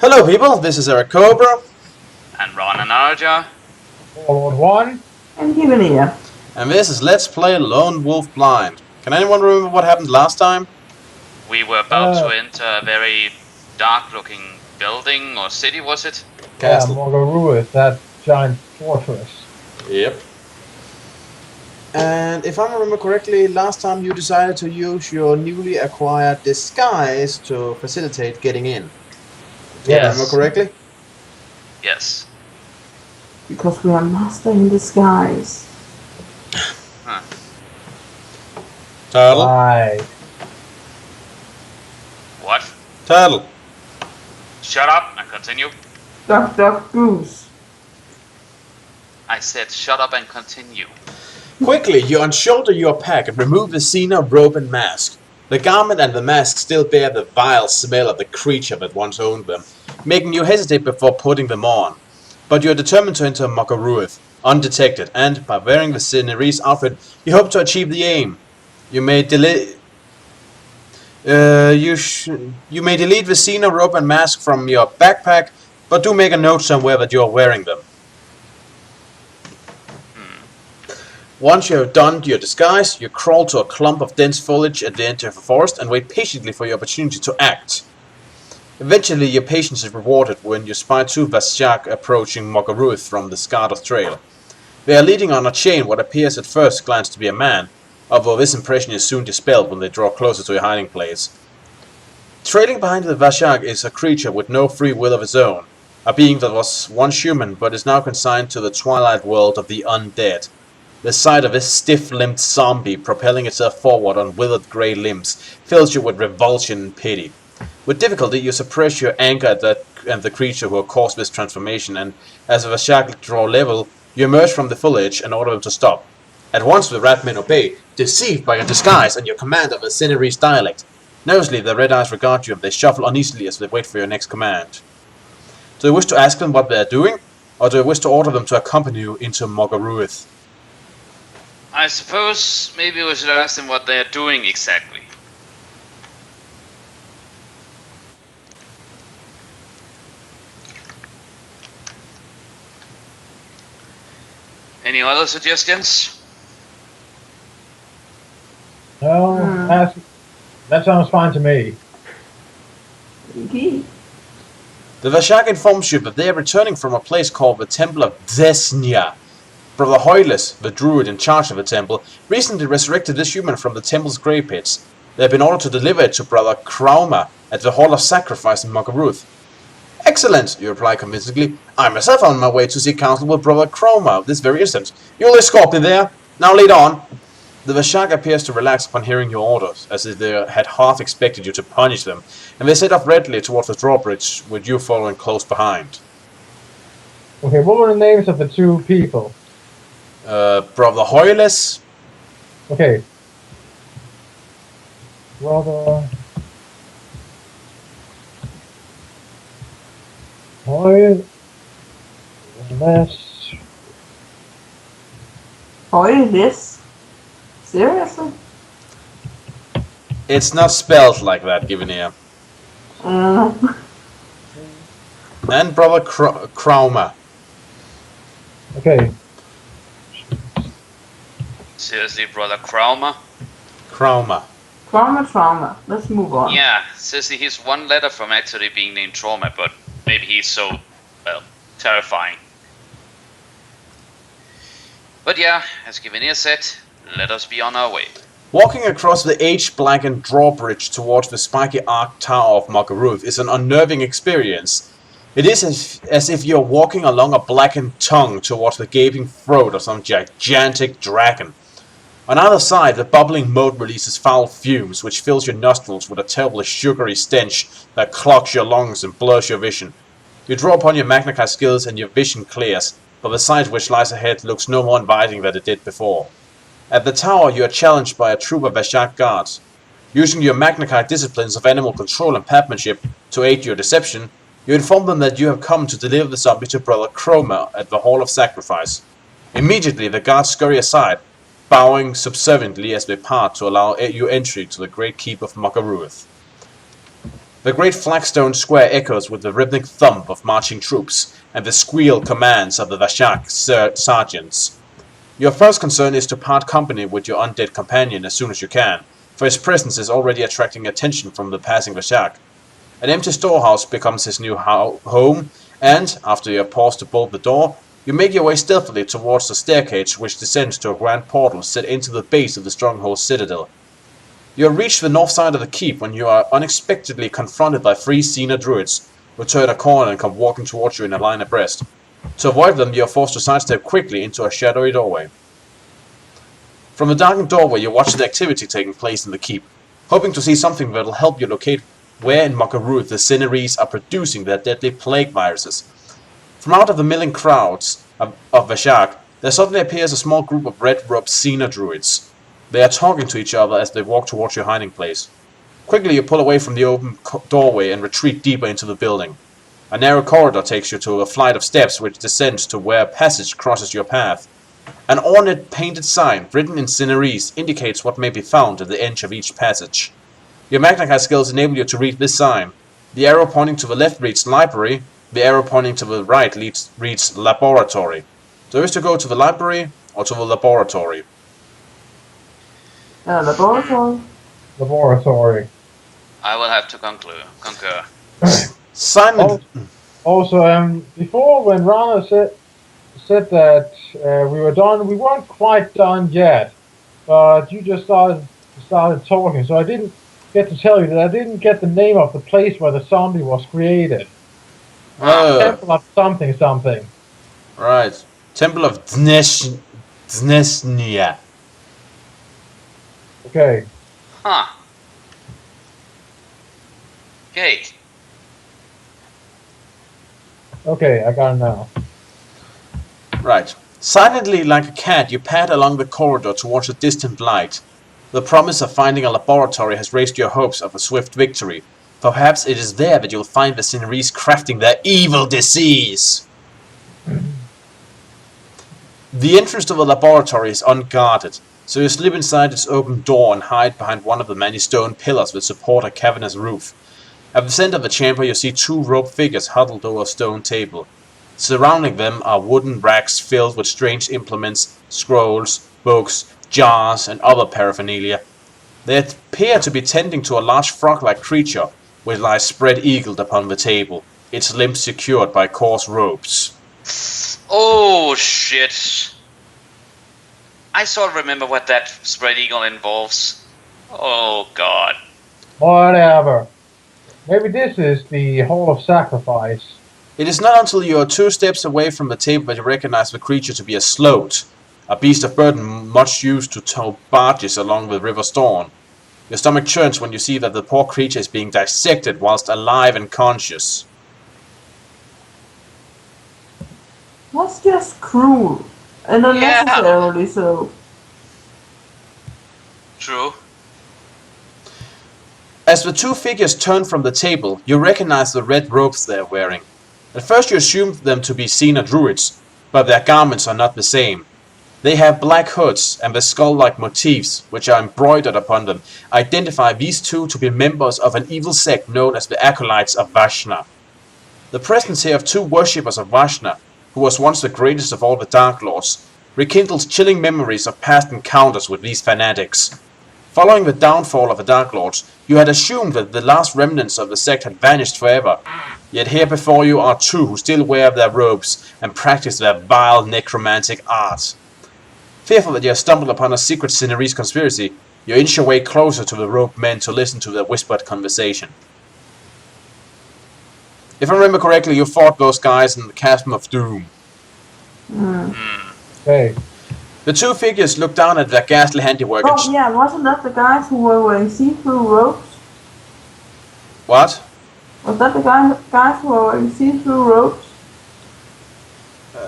Hello people, this is Eric Cobra. And Ron and Arja. Forward 1. And given here. And this is Let's Play Lone Wolf Blind. Can anyone remember what happened last time? We were about to enter a very dark-looking building or city, was it? Castle. Yeah, Morgaruith, that giant fortress. Yep. And if I remember correctly, last time you decided to use your newly acquired disguise to facilitate getting in. Yes. Remember correctly? Yes. Because we are master in disguise. Huh. Turtle. Right. What? Turtle. Shut up and continue. Duck, duck, goose. I said shut up and continue. Quickly, you unshoulder your pack and remove the Cener robe and mask. The garment and the mask still bear the vile smell of the creature that once owned them, making you hesitate before putting them on. But you are determined to enter Morgaruith, undetected, and by wearing the Cenerese outfit, you hope to achieve the aim. You may delete the Cener robe and mask from your backpack, but do make a note somewhere that you are wearing them. Once you have donned your disguise, you crawl to a clump of dense foliage at the edge of a forest and wait patiently for your opportunity to act. Eventually, your patience is rewarded when you spy two Vashjak approaching Morgaruith from the Scarlet Trail. They are leading on a chain what appears at first glance to be a man, although this impression is soon dispelled when they draw closer to your hiding place. Trailing behind the Vashjak is a creature with no free will of its own, a being that was once human but is now consigned to the twilight world of the undead. The sight of this stiff-limbed zombie propelling itself forward on withered grey limbs fills you with revulsion and pity. With difficulty, you suppress your anger at that and the creature who caused this transformation, and as the Vashjak draw level, you emerge from the foliage and order them to stop. At once the rat men obey, deceived by your disguise and your command of a Cenerese dialect. Nervously, the red eyes regard you and they shuffle uneasily as they wait for your next command. Do you wish to ask them what they are doing, or do you wish to order them to accompany you into Morgaruith? I suppose maybe we should ask them what they are doing exactly. Any other suggestions? No, that sounds fine to me. Indeed. The Vashjak informs you that they are returning from a place called the Temple of Desnia. Brother Hoyless, the druid in charge of the temple, recently resurrected this human from the temple's grey pits. They have been ordered to deliver it to Brother Krauma at the Hall of Sacrifice in Morgaruith. Excellent, you reply convincingly. I myself am on my way to seek counsel with Brother Krauma this very instant. You'll escort me there. Now lead on. The Vashjak appears to relax upon hearing your orders, as if they had half expected you to punish them, and they set off readily towards the drawbridge, with you following close behind. Okay, what were the names of the two people? Brother Hoyless. Okay. Brother Hoyless. Hoyless? Seriously? It's not spelled like that, given here. And Brother Krauma. Okay. Seriously, Brother Krauma? Krauma. Trauma. Let's move on. Yeah, seriously, he's one letter from actually being named Trauma, but maybe he's so, well, terrifying. But yeah, as Givenir said, let us be on our way. Walking across the age-blackened drawbridge towards the spiky arched tower of Morgaruith is an unnerving experience. It is as if you're walking along a blackened tongue towards the gaping throat of some gigantic dragon. On either side, the bubbling moat releases foul fumes, which fills your nostrils with a terribly sugary stench that clogs your lungs and blurs your vision. You draw upon your Magna Chi skills and your vision clears, but the sight which lies ahead looks no more inviting than it did before. At the tower, you are challenged by a troop of Vashjak guards. Using your Magna Chi disciplines of animal control and pathmanship to aid your deception, you inform them that you have come to deliver the zombie to Brother Krauma at the Hall of Sacrifice. Immediately, the guards scurry aside, bowing subserviently as they part to allow you entry to the great keep of Morgaruith. The great flagstone square echoes with the rhythmic thump of marching troops and the squeal commands of the Vashak sergeants. Your first concern is to part company with your undead companion as soon as you can, for his presence is already attracting attention from the passing Vashak. An empty storehouse becomes his new home, and, after you have paused to bolt the door, you make your way stealthily towards the staircase which descends to a grand portal set into the base of the stronghold's citadel. You have reached the north side of the keep when you are unexpectedly confronted by 3 Cener druids, who turn a corner and come walking towards you in a line abreast. To avoid them, you are forced to sidestep quickly into a shadowy doorway. From the darkened doorway, you watch the activity taking place in the keep, hoping to see something that will help you locate where in Mokaruth the Cenerese are producing their deadly plague viruses. From out of the milling crowds of Vashak, there suddenly appears a small group of red-robed Cener druids. They are talking to each other as they walk towards your hiding place. Quickly you pull away from the open doorway and retreat deeper into the building. A narrow corridor takes you to a flight of steps which descends to where a passage crosses your path. An ornate painted sign, written in Cenerese, indicates what may be found at the edge of each passage. Your Magna skills enable you to read this sign. The arrow pointing to the left reads library, the arrow pointing to the right reads laboratory. So is to go to the library or to the laboratory? Laboratory. Laboratory. I will have to concur. Simon. Also, before when Rana said that we were done, we weren't quite done yet. But you just started talking, so I didn't get to tell you that I didn't get the name of the place where the zombie was created. Temple of something. Right. Temple of Dnesnia. Okay. Huh. Okay. Okay, I got it now. Right. Silently like a cat, you pad along the corridor towards a distant light. The promise of finding a laboratory has raised your hopes of a swift victory. Perhaps it is there that you'll find the Cenerese crafting their evil disease. The entrance to the laboratory is unguarded, so you slip inside its open door and hide behind one of the many stone pillars that support a cavernous roof. At the center of the chamber you see 2 robed figures huddled over a stone table. Surrounding them are wooden racks filled with strange implements, scrolls, books, jars, and other paraphernalia. They appear to be tending to a large frog-like creature, which lies spread-eagled upon the table, its limbs secured by coarse ropes. Oh shit. I sort of remember what that spread eagle involves. Oh god. Whatever. Maybe this is the Hall of Sacrifice. It is not until you are 2 steps away from the table that you recognize the creature to be a sloat, a beast of burden much used to tow barges along the River Storm. Your stomach churns when you see that the poor creature is being dissected whilst alive and conscious. That's just cruel. And unnecessarily so. True. As the 2 figures turn from the table, you recognize the red robes they are wearing. At first you assumed them to be Cener druids, but their garments are not the same. They have black hoods, and the skull-like motifs, which are embroidered upon them, identify these 2 to be members of an evil sect known as the Acolytes of Vashna. The presence here of 2 worshippers of Vashna, who was once the greatest of all the Dark Lords, rekindles chilling memories of past encounters with these fanatics. Following the downfall of the Dark Lords, you had assumed that the last remnants of the sect had vanished forever. Yet here before you are 2 who still wear their robes and practice their vile necromantic art. Fearful that you have stumbled upon a secret Cenerese conspiracy, you inch your way closer to the robed men to listen to their whispered conversation. If I remember correctly, you fought those guys in the Chasm of Doom. Okay. The 2 figures look down at their ghastly handiwork and Oh yeah, wasn't that the guys who were wearing see-through robes? What? Was that the guys who were wearing see-through robes?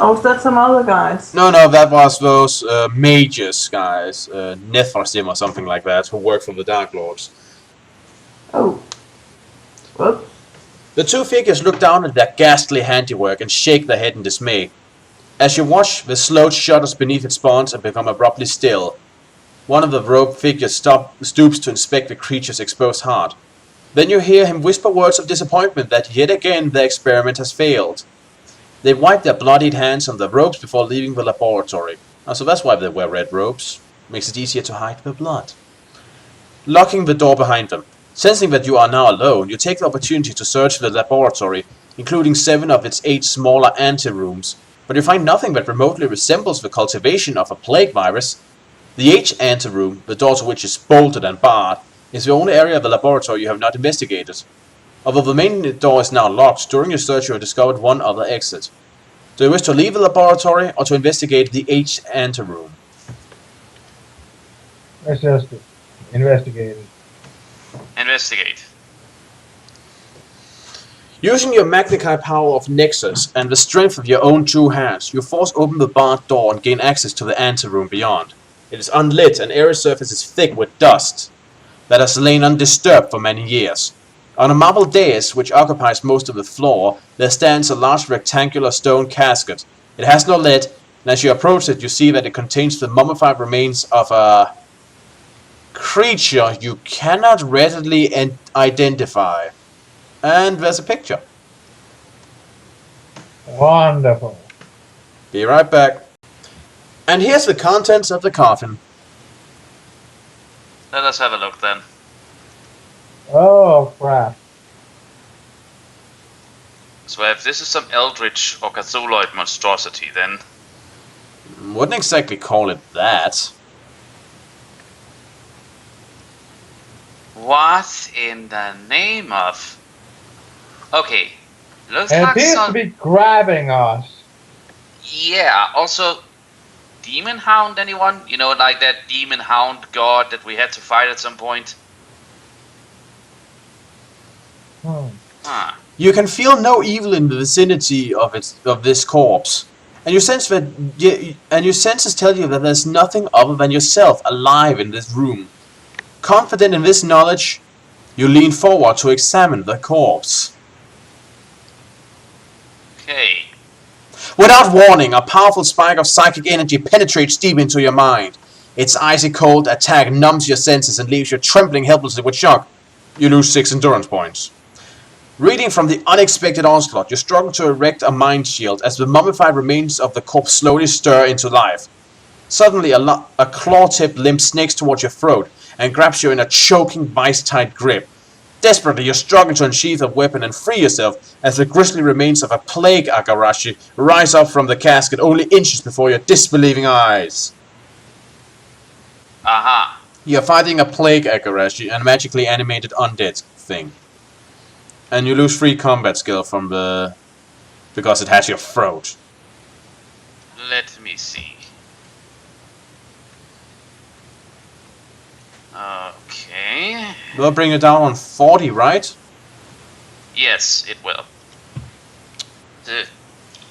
Or was that some other guys? No, that was those mages guys, Netharsim or something like that, who work for the Dark Lords. Oh. Whoops. The 2 figures look down at their ghastly handiwork and shake their head in dismay. As you watch, the sloat shudders beneath its bonds and become abruptly still. One of the robed figures stoops to inspect the creature's exposed heart. Then you hear him whisper words of disappointment that yet again the experiment has failed. They wipe their bloodied hands on the ropes before leaving the laboratory. So that's why they wear red robes. Makes it easier to hide the blood. Locking the door behind them. Sensing that you are now alone, you take the opportunity to search the laboratory, including 7 of its 8 smaller anterooms, but you find nothing that remotely resembles the cultivation of a plague virus. The H anteroom, the door to which is bolted and barred, is the only area of the laboratory you have not investigated. Although the main door is now locked, during your search you have discovered one other exit. Do you wish to leave the laboratory or to investigate the H anteroom? Let's just investigate it. Investigate. Using your Magnikai power of Nexus and the strength of your own 2 hands, you force open the barred door and gain access to the anteroom beyond. It is unlit and area surface is thick with dust that has lain undisturbed for many years. On a marble dais, which occupies most of the floor, there stands a large rectangular stone casket. It has no lid, and as you approach it, you see that it contains the mummified remains of a creature you cannot readily identify. And there's a picture. Wonderful. Be right back. And here's the contents of the coffin. Let us have a look then. Oh, crap. So if this is some eldritch or Cthulhuid monstrosity, then Wouldn't exactly call it that. what in the name of? Okay, looks It like appears to some. be grabbing us. Yeah. Also, demon hound. Anyone? You know, like that demon hound god that we had to fight at some point. Huh. You can feel no evil in the vicinity of this corpse, and your senses tell you that there's nothing other than yourself alive in this room. Confident in this knowledge, you lean forward to examine the corpse. Okay. Without warning, a powerful spike of psychic energy penetrates deep into your mind. Its icy cold attack numbs your senses and leaves you trembling helplessly with shock. You lose 6 endurance points. Reading from the unexpected onslaught, you struggle to erect a mind shield as the mummified remains of the corpse slowly stir into life. Suddenly, a claw-tipped limb snakes towards your throat and grabs you in a choking, vice-tight grip. Desperately, you struggle to unsheath a weapon and free yourself as the grisly remains of a plague Agarashi rise up from the casket only inches before your disbelieving eyes. Aha. You're fighting a plague Agarashi, a magically animated undead thing. And you lose 3 combat skill from because it has your throat. Let me see. Okay. Will bring you down on 40, right? Yes, it will.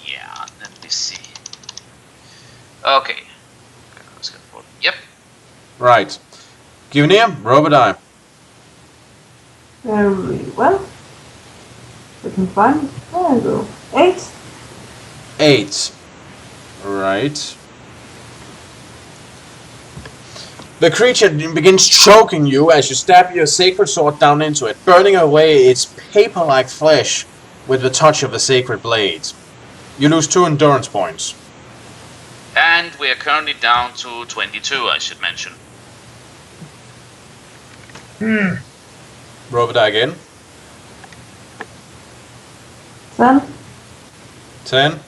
Yeah, let me see. Okay. Yep. Right. Givnir, roll a die. Very well. We can find it. There we go. 8. 8. Right. The creature begins choking you as you stab your sacred sword down into it, burning away its paper-like flesh with the touch of the sacred blades. You lose 2 endurance points. And we are currently down to 22, I should mention. Roll a die again. 10. 10.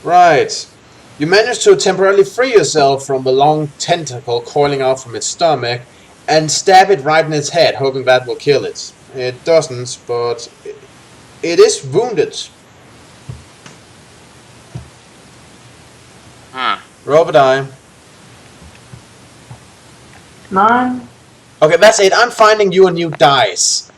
Right. You manage to temporarily free yourself from the long tentacle coiling out from its stomach and stab it right in its head, hoping that will kill it. It doesn't, but it is wounded. Roll a die. 9. Okay, that's it. I'm finding you a new dice.